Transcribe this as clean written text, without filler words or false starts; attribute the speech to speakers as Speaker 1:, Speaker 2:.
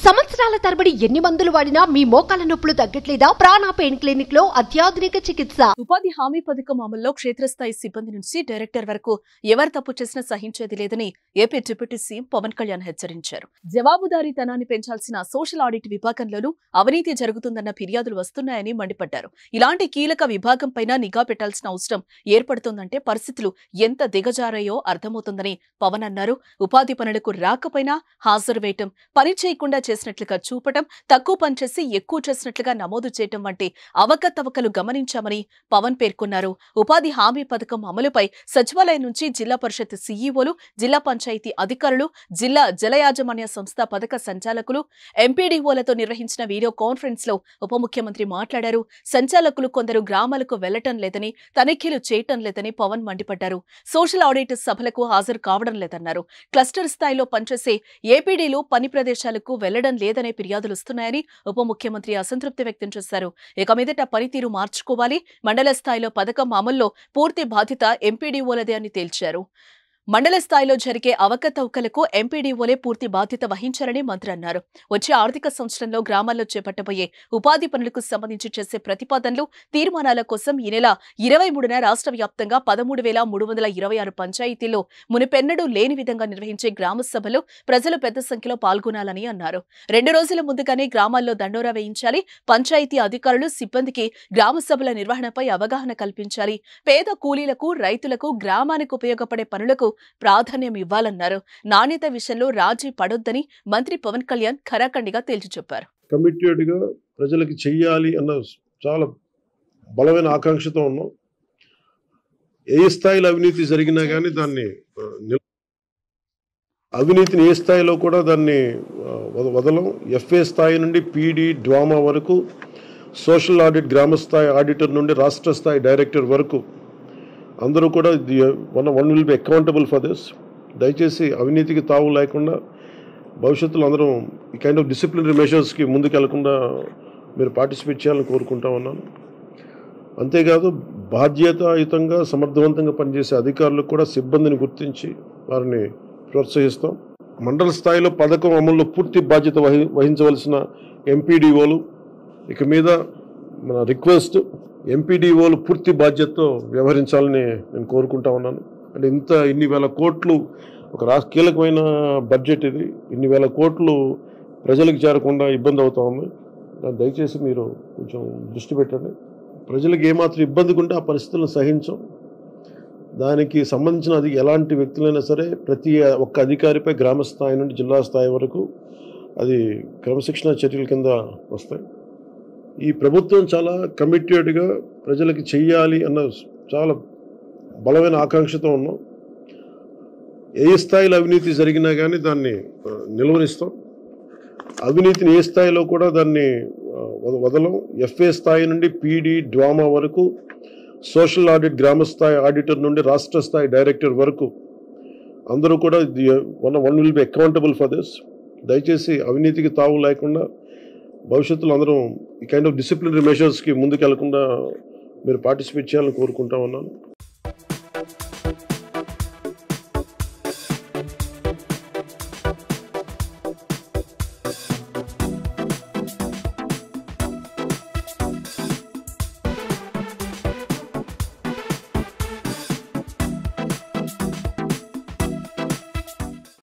Speaker 1: సంవత్సరాల తరబడి ఎన్ని మందులు వాడినా మీ మోకాల నొప్పులు తగ్గట్లేదా? ప్రాణ పెయిన్ క్లినిక్ లో అత్యాధునిక చికిత్స.
Speaker 2: ఉపాధి హామీ పథకం అమల్లో క్షేత్రస్థాయి సిబ్బంది నుంచి డైరెక్టర్ వరకు ఎవరు తప్పు చేసినా సహించేది లేదని AP deputy CM Pawan Kalyan హెచ్చరించారు. జవాబుదారీతనాన్ని పెంచాల్సిన సోషల్ ఆడిట్ విభాగంలోనూ అవినీతి జరుగుతుందన్న ఫిర్యాదులు వస్తున్నాయని మండిపడ్డారు. ఇలాంటి కీలక విభాగంపైన నిఘా పెట్టాల్సిన అవసరం ఏర్పడుతోందంటే పరిస్థితులు ఎంత దిగజారాయో అర్థమవుతుందని పవన్ అన్నారు. ఉపాధి పనులకు రాకపోయినా హాజరు వేయటం, పని చేయకుండా చేసినట్లుగా చూపటం, తక్కువ పనిచేసి ఎక్కువ చేసినట్లుగా నమోదు చేయటం వంటి అవకతవకలు గమనించామని పవన్ పేర్కొన్నారు. ఉపాధి హామీ పథకం అమలుపై సచివాలయం నుంచి జిల్లా పరిషత్ సీఈఓలు, జిల్లా పంచాయతీ అధికారులు, జిల్లా జలయాజమాన్య సంస్థ పథక సంచాలకులు, ఎంపీడీఓలతో నిర్వహించిన వీడియో కాన్ఫరెన్స్ లో ఉప ముఖ్యమంత్రి మాట్లాడారు. సంచాలకులు కొందరు గ్రామాలకు వెళ్లటం లేదని, తనిఖీలు చేయటం లేదని పవన్ మండిపడ్డారు. సోషల్ ఆడిట్ సభలకు హాజరు కావడం లేదన్నారు. క్లస్టర్ స్థాయిలో పనిచేసే ఏపీడీలు పని ప్రదేశాలకు వెళ్లడం లేదనే ఫిర్యాదులు వస్తున్నాయని ఉప ముఖ్యమంత్రి అసంతృప్తి వ్యక్తం చేశారు. ఇక మీదట పనితీరు మార్చుకోవాలి, మండల స్థాయిలో పథకం అమల్లో పూర్తి బాధ్యత ఎంపీడీఓలదే అని తేల్చారు. మండల స్థాయిలో జరిగే అవకతవకలకు ఎంపీడీఓలే పూర్తి బాధ్యత వహించాలని మంత్రి అన్నారు. వచ్చే ఆర్థిక సంవత్సరంలో గ్రామాల్లో చేపట్టబోయే ఉపాధి పనులకు సంబంధించి చేసే ప్రతిపాదనలు, తీర్మానాల కోసం ఈ నెల 23న రాష్ట్ర వ్యాప్తంగా 13,326 పంచాయతీల్లో మునుపెన్నడూ లేని విధంగా నిర్వహించే గ్రామ సభలో ప్రజలు పెద్ద సంఖ్యలో పాల్గొనాలని అన్నారు. 2 రోజుల ముందుగానే గ్రామాల్లో దండోరా వేయించాలి. పంచాయతీ అధికారులు, సిబ్బందికి గ్రామ సభల నిర్వహణపై అవగాహన కల్పించాలి. పేద కూలీలకు, రైతులకు, గ్రామానికి ఉపయోగపడే పనులకు ప్రాధాన్యం ఇవ్వాలన్నారు. నాణ్యత విషయంలో రాజీ పడొద్దని మంత్రి పవన్ కళ్యాణ్ ఖరాఖండిగా తేల్చి చెప్పారు.
Speaker 3: కమిటెడ్ గా ప్రజలకు చెయ్యాలి అన్న చాలా బలమైన ఆకాంక్షతో ఉన్నాం. ఏ స్థాయిలో అవినీతి జరిగినా కానీ దాన్ని అవినీతిని ఏ స్థాయిలో కూడా దాన్ని వదలం. ఎఫ్ఏ స్థాయి నుండి పీడీ, డ్వామా వరకు, సోషల్ ఆడిట్ గ్రామ స్థాయి ఆడిటర్ నుండి రాష్ట్ర స్థాయి డైరెక్టర్ వరకు అందరూ కూడా one will be accountable for this. దయచేసి అవినీతికి తావు లేకుండా భవిష్యత్తులో అందరం ఈ కైండ్ ఆఫ్ డిసిప్లినరీ మెషర్స్కి ముందుకెళ్లకుండా మీరు పార్టిసిపేట్ చేయాలని కోరుకుంటా ఉన్నాను. అంతేకాదు, బాధ్యతాయుతంగా సమర్థవంతంగా పనిచేసే అధికారులకు కూడా సిబ్బందిని గుర్తించి వారిని ప్రోత్సహిస్తాం. మండల స్థాయిలో పథకం అమల్లో పూర్తి బాధ్యత వహించవలసిన ఎంపీడీఓలు ఇక మీద మన రిక్వెస్ట్, ఎంపీడీఓలు పూర్తి బాధ్యతతో వ్యవహరించాలని నేను కోరుకుంటా ఉన్నాను. అంటే ఇన్ని వేల కోట్లు ఒక కీలకమైన బడ్జెట్ ఇది. ఇన్ని వేల కోట్లు ప్రజలకు చేరకుండా ఇబ్బంది అవుతా ఉంది. దయచేసి మీరు కొంచెం దృష్టి పెట్టండి. ప్రజలకు ఏమాత్రం ఇబ్బందిగా ఉంటే ఆ పరిస్థితులను సహించం. దానికి సంబంధించిన ఎలాంటి వ్యక్తులైనా సరే ప్రతి ఒక్క అధికారిపై గ్రామ స్థాయి నుండి జిల్లా స్థాయి వరకు అది క్రమశిక్షణ చర్యల కింద వస్తాయి. ఈ ప్రభుత్వం చాలా కమిటెడ్గా ప్రజలకు చెయ్యాలి అన్న చాలా బలమైన ఆకాంక్షతో ఉన్నాం. ఏ స్థాయిలో అవినీతి జరిగినా కానీ దాన్ని నిలువరిస్తాం. అవినీతిని ఏ స్థాయిలో కూడా దాన్ని వదలం. ఎఫ్ఏ స్థాయి నుండి పీడీ, డ్వామా వరకు, సోషల్ ఆడిట్ గ్రామ స్థాయి ఆడిటర్ నుండి రాష్ట్ర స్థాయి డైరెక్టర్ వరకు అందరూ కూడా one will be accountable for this. దయచేసి అవినీతికి తావు లేకుండా భవిష్యత్తులో అందరం ఈ కైండ్ ఆఫ్ డిసిప్లినరీ మెషర్స్కి ముందుకెళ్లకుండా మీరు పార్టిసిపేట్ చేయాలని కోరుకుంటా ఉన్నాను.